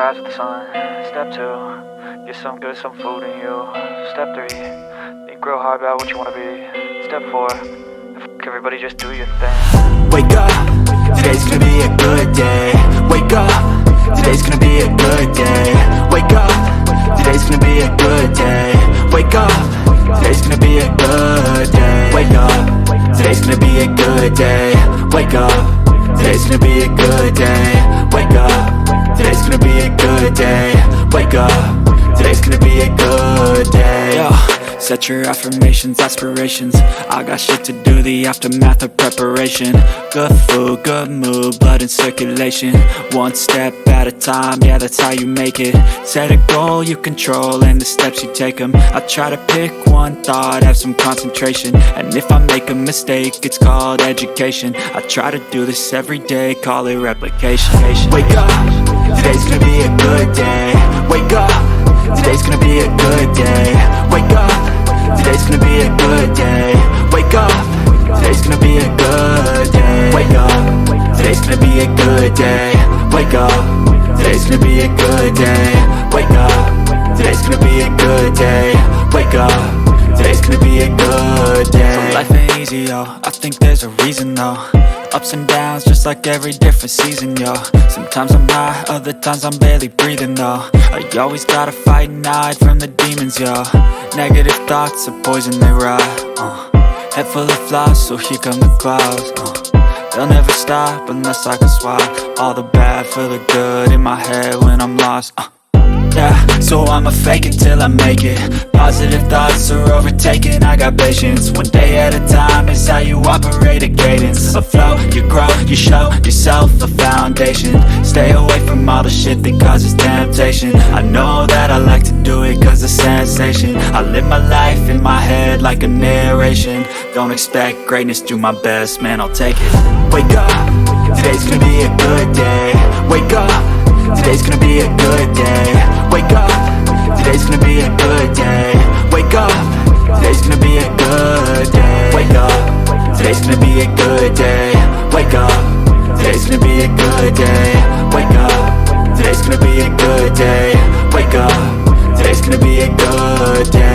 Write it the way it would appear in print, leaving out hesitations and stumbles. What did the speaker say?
rise with the sun. Step 2, get some good, some food in you. Step 3, think real hard about what you wanna be. Step 4, fuck everybody, just do your thing. Wake up, today's gonna be a good day. Wake up, today's gonna be a good day. Wake up, today's gonna be a good day. Wake up, today's gonna be a good day. Wake up, today's gonna be a good day. Wake up, today's gonna be a good day. Wake up, today's gonna be a good day. Wake up, today's gonna be a good day. Yo, set your affirmations, aspirations. I got shit to do, the aftermath of preparation. Good food, good mood, blood in circulation. One step at a time, yeah, that's how you make it. Set a goal you control and the steps you take them. I try to pick one thought, have some concentration. And if I make a mistake, it's called education. I try to do this every day, call it replication. Wake up, today's gonna be a good day. Wake up, today's gonna be a good day. Wake up, today's gonna be a good day. Wake up, today's gonna be a good day. Wake up, today's gonna be a good day. Wake up, today's gonna be a good day. Wake up, today's gonna be a good day. Wake up, today's gonna be a good day. So life ain't easy, yo, I think there's a reason though. Ups and downs, just like every different season, yo. Sometimes I'm high, other times I'm barely breathing, though. I always gotta fight and hide from the demons, yo. Negative thoughts are poison, they rot. Head full of flies, so here come the clouds. They'll never stop unless I can swap all the bad for the good in my head when I'm lost. Yeah, so I'ma fake it till I make it. Positive thoughts are overtaken, I got patience. One day at a time is how you operate a cadence. A flow, you grow, you show yourself a foundation. Stay away from all the shit that causes temptation. I know that I like to do it cause it's sensation. I live my life in my head like a narration. Don't expect greatness, do my best, man, I'll take it. Wake up, today's gonna be a good day. Wake up, today's gonna be a good day. Wake up, today's gonna be a good day. Wake up, today's gonna be a good day. Wake up, today's gonna be a good day. Wake up, today's gonna be a good day. Wake up, today's gonna be a good day. Wake up, today's gonna be a good day.